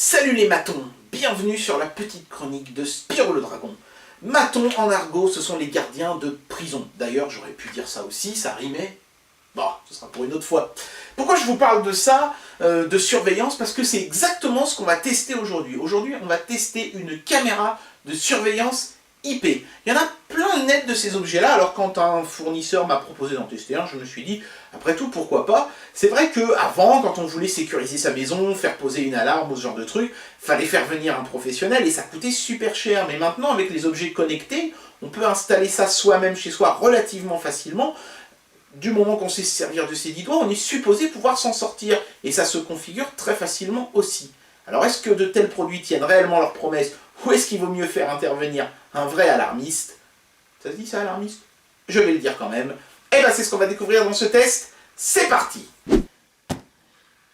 Salut les matons, bienvenue sur la petite chronique de Spyro le Dragon. Matons en argot, ce sont les gardiens de prison. D'ailleurs, j'aurais pu dire ça aussi, ça rimait. Bon, ce sera pour une autre fois. Pourquoi je vous parle de ça, de surveillance? Parce que c'est exactement ce qu'on va tester aujourd'hui. Aujourd'hui, on va tester une caméra de surveillance IP. Il y en a plein de net de ces objets-là, alors quand un fournisseur m'a proposé d'en tester un, je me suis dit, après tout, pourquoi pas? C'est vrai qu'avant, quand on voulait sécuriser sa maison, faire poser une alarme ou ce genre de truc, fallait faire venir un professionnel et ça coûtait super cher. Mais maintenant, avec les objets connectés, on peut installer ça soi-même chez soi relativement facilement. Du moment qu'on sait se servir de ses 10 doigts, on est supposé pouvoir s'en sortir. Et ça se configure très facilement aussi. Alors est-ce que de tels produits tiennent réellement leurs promesses, ou est-ce qu'il vaut mieux faire intervenir un vrai alarmiste? Ça se dit ça, alarmiste? Je vais le dire quand même. Et bien c'est ce qu'on va découvrir dans ce test. C'est parti!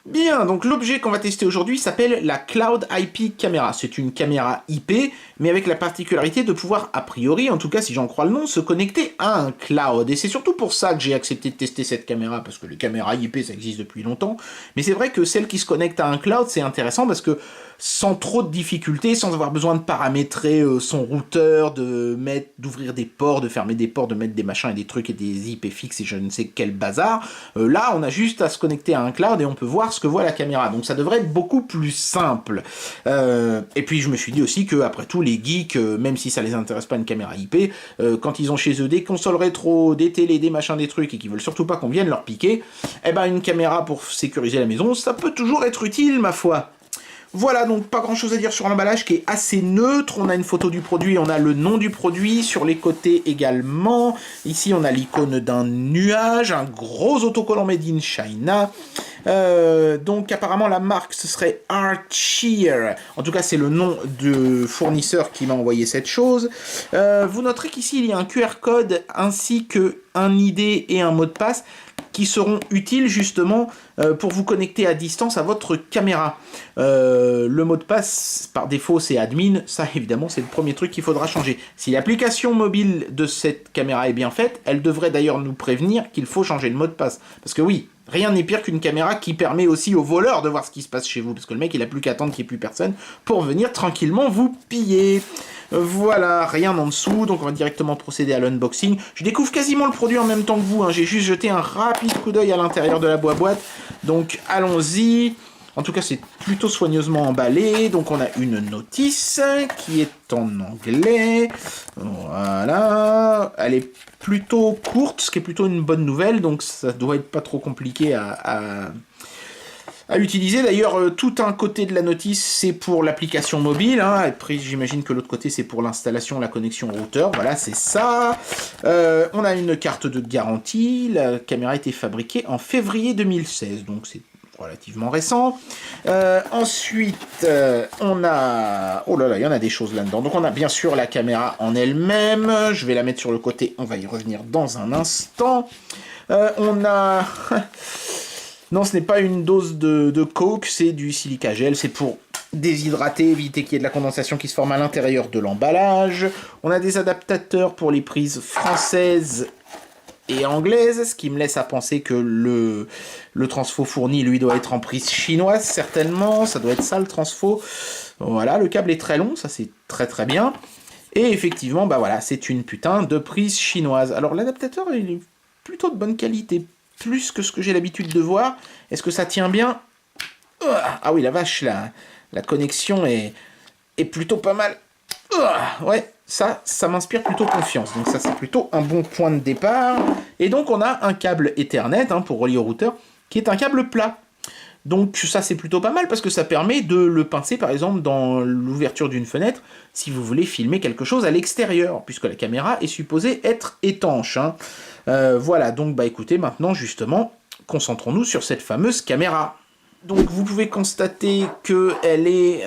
Bien, donc l'objet qu'on va tester aujourd'hui s'appelle la Cloud IP Camera. C'est une caméra IP, mais avec la particularité de pouvoir, a priori, en tout cas si j'en crois le nom, se connecter à un cloud. Et c'est surtout pour ça que j'ai accepté de tester cette caméra, parce que les caméras IP, ça existe depuis longtemps. Mais c'est vrai que celle qui se connecte à un cloud, c'est intéressant parce que sans trop de difficultés, sans avoir besoin de paramétrer son routeur, d'ouvrir des ports, de fermer des ports, de mettre des machins et des trucs et des IP fixes et je ne sais quel bazar, là on a juste à se connecter à un cloud et on peut voir ce que voit la caméra. Donc ça devrait être beaucoup plus simple. Et puis je me suis dit aussi que après tout les geeks, même si ça les intéresse pas une caméra IP, quand ils ont chez eux des consoles rétro, des télés, des machins, des trucs et qu'ils veulent surtout pas qu'on vienne leur piquer, eh ben une caméra pour sécuriser la maison, ça peut toujours être utile ma foi. Voilà, donc pas grand chose à dire sur l'emballage qui est assez neutre. On a une photo du produit, on a le nom du produit, sur les côtés également. Ici, on a l'icône d'un nuage, un gros autocollant made in China. Donc apparemment la marque ce serait Archeer. En tout cas, c'est le nom de fournisseur qui m'a envoyé cette chose. Vous noterez qu'ici, il y a un QR code ainsi qu'un ID et un mot de passe qui seront utiles justement pour vous connecter à distance à votre caméra. Le mot de passe, par défaut, c'est admin. Ça, évidemment, c'est le premier truc qu'il faudra changer. Si l'application mobile de cette caméra est bien faite, elle devrait d'ailleurs nous prévenir qu'il faut changer le mot de passe. Parce que oui, rien n'est pire qu'une caméra qui permet aussi aux voleurs de voir ce qui se passe chez vous. Parce que le mec, il a plus qu'à attendre qu'il n'y ait plus personne pour venir tranquillement vous piller. Voilà, rien en dessous, donc on va directement procéder à l'unboxing. Je découvre quasiment le produit en même temps que vous, hein. J'ai juste jeté un rapide coup d'œil à l'intérieur de la boîte. Donc allons-y. En tout cas, c'est plutôt soigneusement emballé. Donc on a une notice qui est en anglais. Voilà. Elle est plutôt courte, ce qui est plutôt une bonne nouvelle. Donc ça doit être pas trop compliqué à utiliser. D'ailleurs, tout un côté de la notice, c'est pour l'application mobile. Hein. Après, j'imagine que l'autre côté, c'est pour l'installation, la connexion au routeur. Voilà, c'est ça. On a une carte de garantie. La caméra a été fabriquée en février 2016. Donc, c'est relativement récent. Ensuite, on a... Oh là là, il y en a des choses là-dedans. Donc, on a bien sûr la caméra en elle-même. Je vais la mettre sur le côté. On va y revenir dans un instant. On a... Non, ce n'est pas une dose de coke, c'est du silica gel. C'est pour déshydrater, éviter qu'il y ait de la condensation qui se forme à l'intérieur de l'emballage. On a des adaptateurs pour les prises françaises et anglaises, ce qui me laisse à penser que le transfo fourni, lui, doit être en prise chinoise, certainement. Ça doit être ça, le transfo. Voilà, le câble est très long, ça c'est très très bien. Et effectivement, bah voilà, c'est une putain de prise chinoise. Alors l'adaptateur, il est plutôt de bonne qualité. Plus que ce que j'ai l'habitude de voir. Est-ce que ça tient bien? Ah oui, la vache, la connexion est plutôt pas mal. Ouais, ça m'inspire plutôt confiance. Donc ça, c'est plutôt un bon point de départ. Et donc, on a un câble Ethernet pour relier au routeur, qui est un câble plat. Donc ça, c'est plutôt pas mal, parce que ça permet de le pincer, par exemple, dans l'ouverture d'une fenêtre, si vous voulez filmer quelque chose à l'extérieur, puisque la caméra est supposée être étanche. Hein. Voilà, donc bah écoutez, maintenant justement, concentrons-nous sur cette fameuse caméra. Donc vous pouvez constater qu'elle est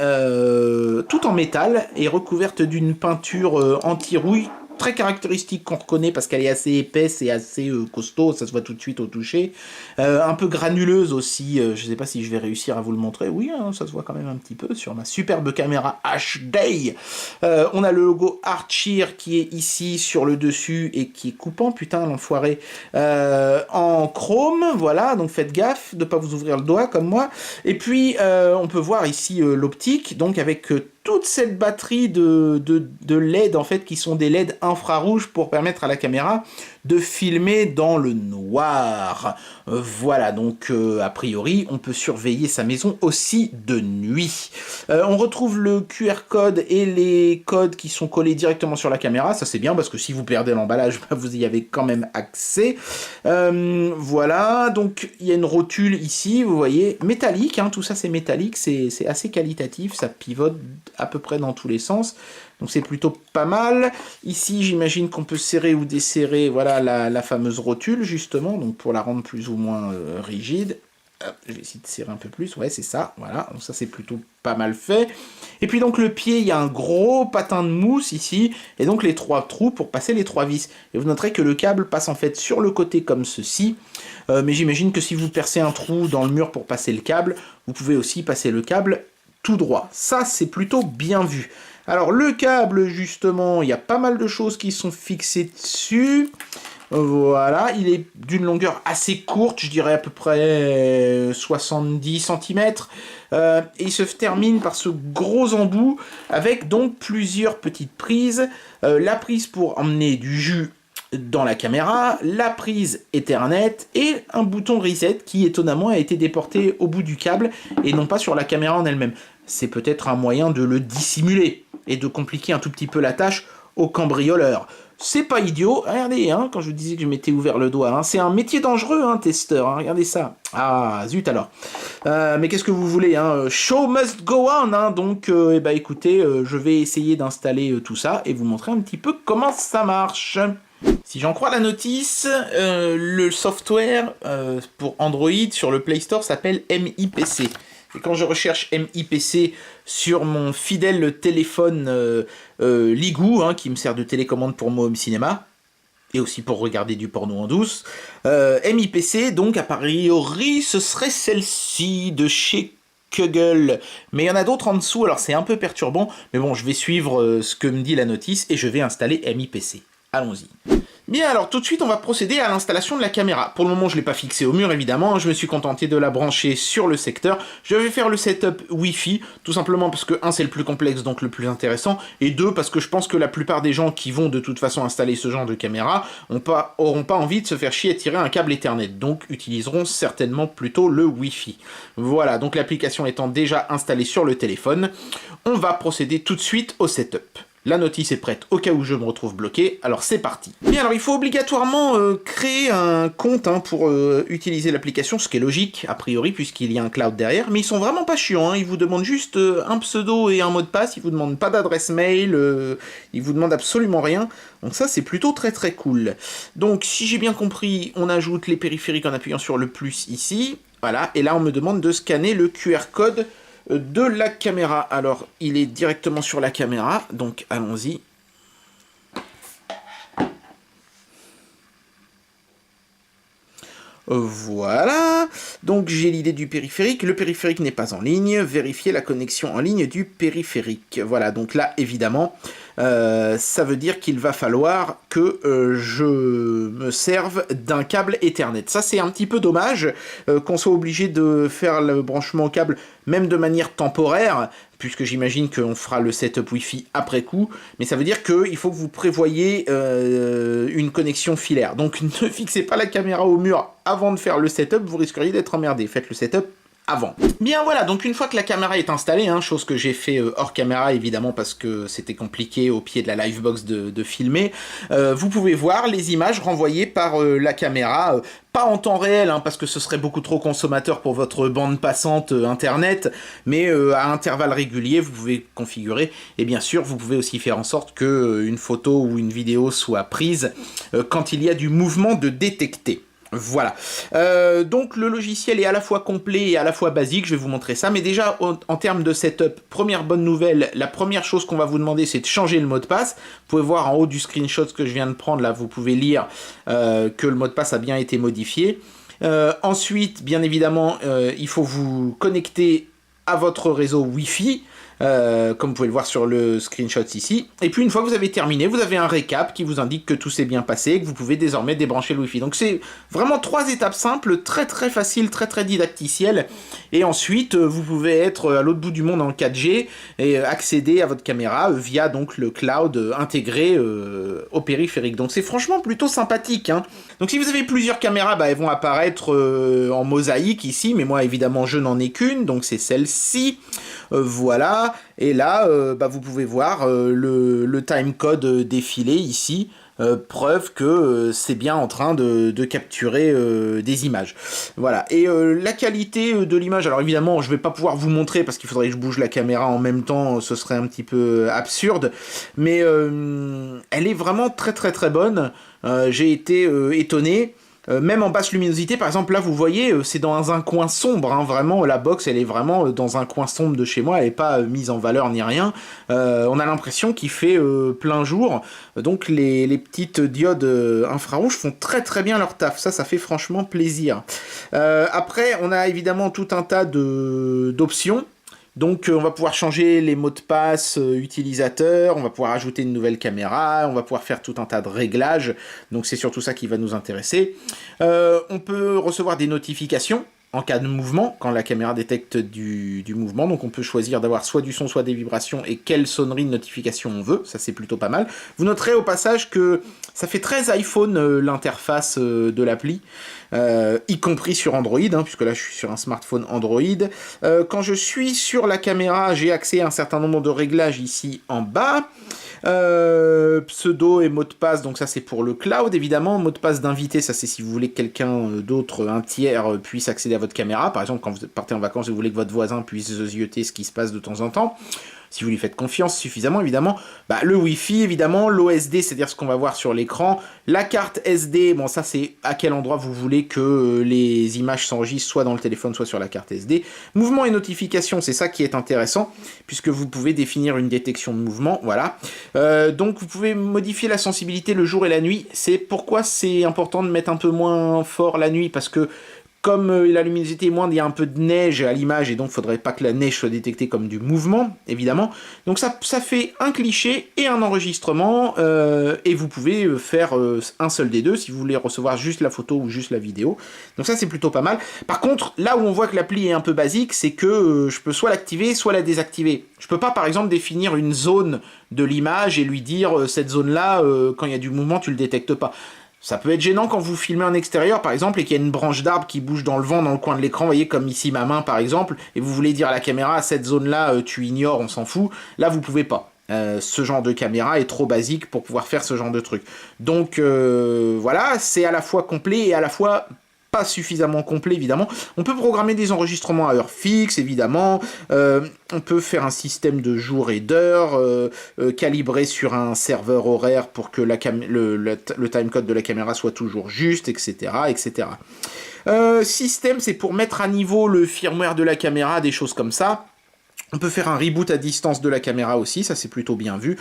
toute en métal et recouverte d'une peinture anti-rouille très caractéristique qu'on reconnaît parce qu'elle est assez épaisse et assez costaud, ça se voit tout de suite au toucher. Un peu granuleuse aussi, je sais pas si je vais réussir à vous le montrer. Oui, hein, ça se voit quand même un petit peu sur ma superbe caméra HD. On a le logo Archir qui est ici sur le dessus et qui est coupant, putain l'enfoiré, en chrome, voilà, donc faites gaffe de pas vous ouvrir le doigt comme moi. Et puis on peut voir ici l'optique, donc avec toute cette batterie de LED en fait qui sont des LED infrarouges pour permettre à la caméra de filmer dans le noir. Voilà, donc a priori on peut surveiller sa maison aussi de nuit. On retrouve le QR code et les codes qui sont collés directement sur la caméra, ça c'est bien parce que si vous perdez l'emballage, vous y avez quand même accès. Voilà, donc il y a une rotule ici, vous voyez, métallique, hein, tout ça c'est métallique, c'est assez qualitatif, ça pivote à peu près dans tous les sens, donc c'est plutôt pas mal. Ici j'imagine qu'on peut serrer ou desserrer, voilà la fameuse rotule justement, donc pour la rendre plus ou moins rigide. Hop, je vais essayer de serrer un peu plus, ouais c'est ça, voilà, donc ça c'est plutôt pas mal fait. Et puis donc le pied, il y a un gros patin de mousse ici, et donc les 3 trous pour passer les 3 vis. Et vous noterez que le câble passe en fait sur le côté comme ceci, mais j'imagine que si vous percez un trou dans le mur pour passer le câble, vous pouvez aussi passer le câble tout droit. Ça c'est plutôt bien vu. Alors le câble justement, il y a pas mal de choses qui sont fixées dessus. Voilà, il est d'une longueur assez courte, je dirais à peu près 70 cm. Et il se termine par ce gros embout avec donc plusieurs petites prises. La prise pour emmener du jus dans la caméra, la prise Ethernet et un bouton reset qui étonnamment a été déporté au bout du câble et non pas sur la caméra en elle-même. C'est peut-être un moyen de le dissimuler et de compliquer un tout petit peu la tâche aux cambrioleurs. C'est pas idiot, regardez, hein, quand je vous disais que je m'étais ouvert le doigt, hein, c'est un métier dangereux, hein, testeur, hein, regardez ça. Ah, zut alors. Mais qu'est-ce que vous voulez, hein, show must go on, hein, donc eh ben, écoutez, je vais essayer d'installer tout ça et vous montrer un petit peu comment ça marche. Si j'en crois la notice, le software pour Android sur le Play Store s'appelle MIPC. Et quand je recherche MIPC sur mon fidèle téléphone Ligou, hein, qui me sert de télécommande pour mon home cinéma, et aussi pour regarder du porno en douce, MIPC, donc a priori, ce serait celle-ci de chez Kugel. Mais il y en a d'autres en dessous, alors c'est un peu perturbant, mais bon, je vais suivre ce que me dit la notice et je vais installer MIPC. Allons-y. Bien, alors tout de suite, on va procéder à l'installation de la caméra. Pour le moment, je ne l'ai pas fixée au mur, évidemment. Je me suis contenté de la brancher sur le secteur. Je vais faire le setup Wi-Fi, tout simplement parce que, 1, c'est le plus complexe, donc le plus intéressant, et 2, parce que je pense que la plupart des gens qui vont de toute façon installer ce genre de caméra auront pas envie de se faire chier à tirer un câble Ethernet, donc utiliseront certainement plutôt le Wi-Fi. Voilà, donc l'application étant déjà installée sur le téléphone, on va procéder tout de suite au setup. La notice est prête au cas où je me retrouve bloqué, alors c'est parti. Bien, alors il faut obligatoirement créer un compte hein, pour utiliser l'application, ce qui est logique a priori puisqu'il y a un cloud derrière, mais ils sont vraiment pas chiants, hein. Ils vous demandent juste un pseudo et un mot de passe, ils vous demandent pas d'adresse mail, ils vous demandent absolument rien, donc ça c'est plutôt très très cool. Donc si j'ai bien compris, on ajoute les périphériques en appuyant sur le plus ici, voilà, et là on me demande de scanner le QR code de la caméra. Alors, il est directement sur la caméra, donc allons-y. Voilà, donc j'ai l'idée du périphérique, le périphérique n'est pas en ligne, vérifier la connexion en ligne du périphérique. Voilà, donc là, évidemment, ça veut dire qu'il va falloir que je me serve d'un câble Ethernet. Ça, c'est un petit peu dommage qu'on soit obligé de faire le branchement au câble, même de manière temporaire, puisque j'imagine qu'on fera le setup Wi-Fi après coup, mais ça veut dire qu'il faut que vous prévoyez une connexion filaire. Donc ne fixez pas la caméra au mur avant de faire le setup, vous risqueriez d'être emmerdé. Faites le setup avant. Bien voilà, donc une fois que la caméra est installée, hein, chose que j'ai fait hors caméra évidemment parce que c'était compliqué au pied de la Livebox de filmer, vous pouvez voir les images renvoyées par la caméra, pas en temps réel, hein, parce que ce serait beaucoup trop consommateur pour votre bande passante internet, mais à intervalles réguliers vous pouvez configurer, et bien sûr vous pouvez aussi faire en sorte que une photo ou une vidéo soit prise quand il y a du mouvement de détecté. Voilà. Donc le logiciel est à la fois complet et à la fois basique, je vais vous montrer ça. Mais déjà, en termes de setup, première bonne nouvelle, la première chose qu'on va vous demander, c'est de changer le mot de passe. Vous pouvez voir en haut du screenshot que je viens de prendre, là, vous pouvez lire que le mot de passe a bien été modifié. Ensuite, bien évidemment, il faut vous connecter à votre réseau Wi-Fi. Comme vous pouvez le voir sur le screenshot ici. Et puis une fois que vous avez terminé, vous avez un récap qui vous indique que tout s'est bien passé et que vous pouvez désormais débrancher le Wi-Fi. Donc c'est vraiment 3 étapes simples, très très faciles, très très didacticielles. Et ensuite, vous pouvez être à l'autre bout du monde en 4G et accéder à votre caméra via donc le cloud intégré au périphérique. Donc c'est franchement plutôt sympathique, hein. Donc si vous avez plusieurs caméras, bah, elles vont apparaître en mosaïque ici, mais moi évidemment je n'en ai qu'une, donc c'est celle-ci. Voilà, et là, bah, vous pouvez voir le timecode défiler ici, preuve que c'est bien en train de capturer des images. Voilà, et la qualité de l'image, alors évidemment, je vais pas pouvoir vous montrer parce qu'il faudrait que je bouge la caméra en même temps, ce serait un petit peu absurde, mais elle est vraiment très très très bonne. J'ai été étonné. Même en basse luminosité, par exemple, là vous voyez, c'est dans un coin sombre, hein, vraiment, la box elle est vraiment dans un coin sombre de chez moi, elle n'est pas mise en valeur ni rien. On a l'impression qu'il fait plein jour, donc les petites diodes infrarouges font très très bien leur taf, ça fait franchement plaisir. Après, on a évidemment tout un tas d'options. Donc on va pouvoir changer les mots de passe utilisateurs, on va pouvoir ajouter une nouvelle caméra, on va pouvoir faire tout un tas de réglages, donc c'est surtout ça qui va nous intéresser. On peut recevoir des notifications en cas de mouvement, quand la caméra détecte du mouvement, donc on peut choisir d'avoir soit du son, soit des vibrations, et quelle sonnerie de notification on veut, ça c'est plutôt pas mal. Vous noterez au passage que ça fait très iPhone l'interface de l'appli, y compris sur Android, hein, puisque là je suis sur un smartphone Android. Quand je suis sur la caméra, j'ai accès à un certain nombre de réglages ici en bas. Pseudo et mot de passe, donc ça c'est pour le cloud évidemment. Mot de passe d'invité, ça c'est si vous voulez que quelqu'un d'autre, un tiers, puisse accéder à votre caméra. Par exemple, quand vous partez en vacances et vous voulez que votre voisin puisse zioter ce qui se passe de temps en temps. Si vous lui faites confiance suffisamment, évidemment. Bah, le Wi-Fi, évidemment. L'OSD, c'est-à-dire ce qu'on va voir sur l'écran. La carte SD, bon, ça, c'est à quel endroit vous voulez que les images s'enregistrent, soit dans le téléphone, soit sur la carte SD. Mouvement et notification, c'est ça qui est intéressant, puisque vous pouvez définir une détection de mouvement, voilà. Donc, vous pouvez modifier la sensibilité le jour et la nuit. C'est pourquoi c'est important de mettre un peu moins fort la nuit, parce que comme la luminosité est moindre, il y a un peu de neige à l'image, et donc il ne faudrait pas que la neige soit détectée comme du mouvement, évidemment. Donc ça fait un cliché et un enregistrement, et vous pouvez faire un seul des deux, si vous voulez recevoir juste la photo ou juste la vidéo. Donc ça, c'est plutôt pas mal. Par contre, là où on voit que l'appli est un peu basique, c'est que je peux soit l'activer, soit la désactiver. Je peux pas, par exemple, définir une zone de l'image et lui dire, cette zone-là, quand il y a du mouvement, tu le détectes pas. Ça peut être gênant quand vous filmez en extérieur, par exemple, et qu'il y a une branche d'arbre qui bouge dans le vent, dans le coin de l'écran, vous voyez, comme ici ma main, par exemple, et vous voulez dire à la caméra, cette zone-là, tu ignores, on s'en fout. Là, vous pouvez pas. Ce genre de caméra est trop basique pour pouvoir faire ce genre de truc. Donc, voilà, c'est à la fois complet et à la fois pas suffisamment complet, évidemment. On peut programmer des enregistrements à heure fixe, évidemment. On peut faire un système de jours et d'heures, calibré sur un serveur horaire pour que le timecode de la caméra soit toujours juste, etc. etc. Système, c'est pour mettre à niveau le firmware de la caméra, des choses comme ça. On peut faire un reboot à distance de la caméra aussi, ça c'est plutôt bien vu.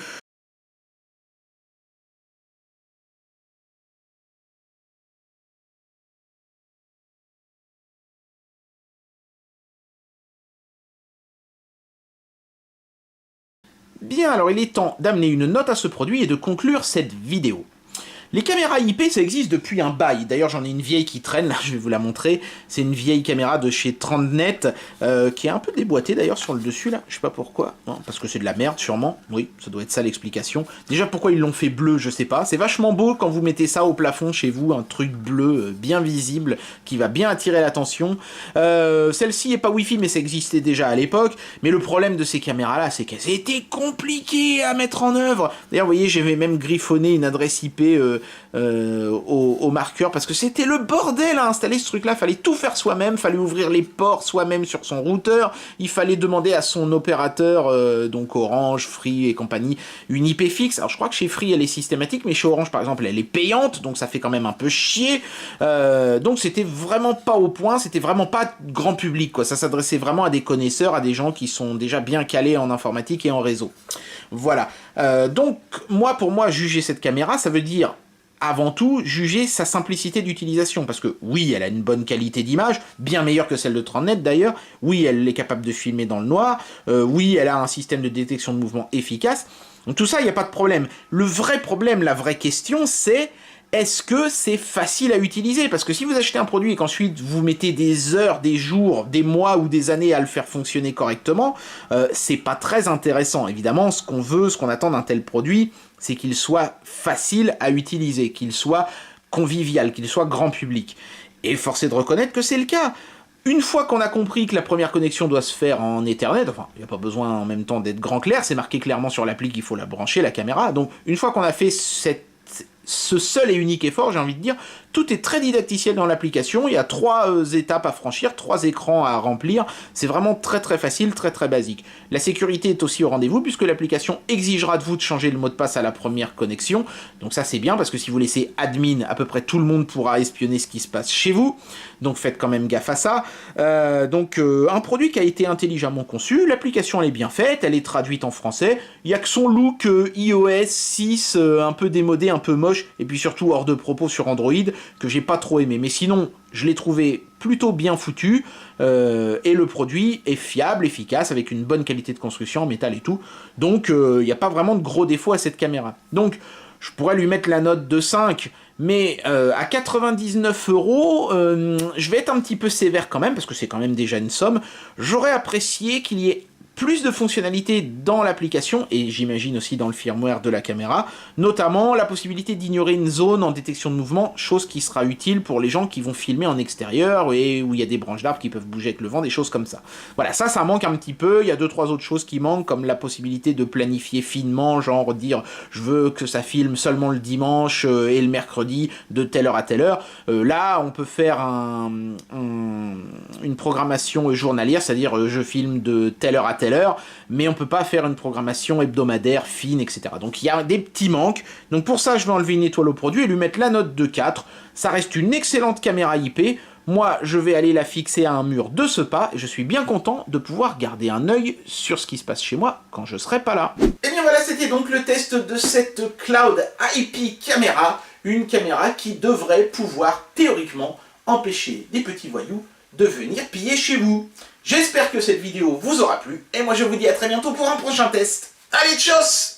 Bien, alors il est temps d'amener une note à ce produit et de conclure cette vidéo. Les caméras IP, ça existe depuis un bail. D'ailleurs, j'en ai une vieille qui traîne, là, je vais vous la montrer. C'est une vieille caméra de chez Trendnet, qui est un peu déboîtée d'ailleurs sur le dessus, là. Je sais pas pourquoi. Non, parce que c'est de la merde, sûrement. Oui, ça doit être ça l'explication. Déjà, pourquoi ils l'ont fait bleu, je sais pas. C'est vachement beau quand vous mettez ça au plafond chez vous, un truc bleu bien visible, qui va bien attirer l'attention. Celle-ci est pas Wi-Fi, mais ça existait déjà à l'époque. Mais le problème de ces caméras-là, c'est qu'elles étaient compliquées à mettre en œuvre. D'ailleurs, vous voyez, j'avais même griffonné une adresse IP au marqueur, parce que c'était le bordel à installer ce truc-là, fallait tout faire soi-même, fallait ouvrir les ports soi-même sur son routeur, il fallait demander à son opérateur, donc Orange, Free et compagnie, une IP fixe. Alors je crois que chez Free elle est systématique, mais chez Orange par exemple elle est payante, donc ça fait quand même un peu chier. Donc c'était vraiment pas au point, c'était vraiment pas grand public, quoi. Ça s'adressait vraiment à des connaisseurs, à des gens qui sont déjà bien calés en informatique et en réseau. Voilà. Donc pour moi, juger cette caméra, ça veut dire avant tout, juger sa simplicité d'utilisation, parce que oui, elle a une bonne qualité d'image, bien meilleure que celle de 30net d'ailleurs, oui, elle est capable de filmer dans le noir, oui, elle a un système de détection de mouvement efficace, donc tout ça, il n'y a pas de problème. Le vrai problème, la vraie question, c'est est-ce que c'est facile à utiliser? Parce que si vous achetez un produit et qu'ensuite vous mettez des heures, des jours, des mois ou des années à le faire fonctionner correctement, c'est pas très intéressant. Évidemment, ce qu'on veut, ce qu'on attend d'un tel produit, c'est qu'il soit facile à utiliser, qu'il soit convivial, qu'il soit grand public. Et force est de reconnaître que c'est le cas. Une fois qu'on a compris que la première connexion doit se faire en Ethernet, enfin, il n'y a pas besoin en même temps d'être grand clair, c'est marqué clairement sur l'appli qu'il faut la brancher, la caméra, donc une fois qu'on a fait ce seul et unique effort, j'ai envie de dire, tout est très didacticiel dans l'application, il y a 3 étapes à franchir, 3 écrans à remplir, c'est vraiment très très facile, très très basique. La sécurité est aussi au rendez-vous, puisque l'application exigera de vous de changer le mot de passe à la première connexion, donc ça c'est bien, parce que si vous laissez admin, à peu près tout le monde pourra espionner ce qui se passe chez vous, donc faites quand même gaffe à ça. Un produit qui a été intelligemment conçu, l'application elle est bien faite, elle est traduite en français, il n'y a que son look iOS 6, un peu démodé, un peu moche, et puis surtout hors de propos sur Android, que j'ai pas trop aimé, mais sinon je l'ai trouvé plutôt bien foutu, et le produit est fiable, efficace, avec une bonne qualité de construction en métal et tout, donc il n'y a pas vraiment de gros défauts à cette caméra. Donc je pourrais lui mettre la note de 5, mais à 99 €, je vais être un petit peu sévère quand même, parce que c'est quand même déjà une somme. J'aurais apprécié qu'il y ait plus de fonctionnalités dans l'application, et j'imagine aussi dans le firmware de la caméra, notamment la possibilité d'ignorer une zone en détection de mouvement, chose qui sera utile pour les gens qui vont filmer en extérieur, et où il y a des branches d'arbres qui peuvent bouger avec le vent, des choses comme ça. Voilà, ça manque un petit peu, il y a 2-3 autres choses qui manquent, comme la possibilité de planifier finement, genre dire je veux que ça filme seulement le dimanche et le mercredi de telle heure à telle heure. Là, on peut faire une programmation journalière, c'est-à-dire je filme de telle heure à telle heure, mais on peut pas faire une programmation hebdomadaire, fine, etc. Donc il y a des petits manques, donc pour ça je vais enlever une étoile au produit et lui mettre la note de 4, ça reste une excellente caméra IP, moi je vais aller la fixer à un mur de ce pas, et je suis bien content de pouvoir garder un œil sur ce qui se passe chez moi quand je serai pas là. Et bien voilà, c'était donc le test de cette Cloud IP caméra, une caméra qui devrait pouvoir théoriquement empêcher des petits voyous de venir piller chez vous. J'espère que cette vidéo vous aura plu, et moi je vous dis à très bientôt pour un prochain test. Allez, tchuss!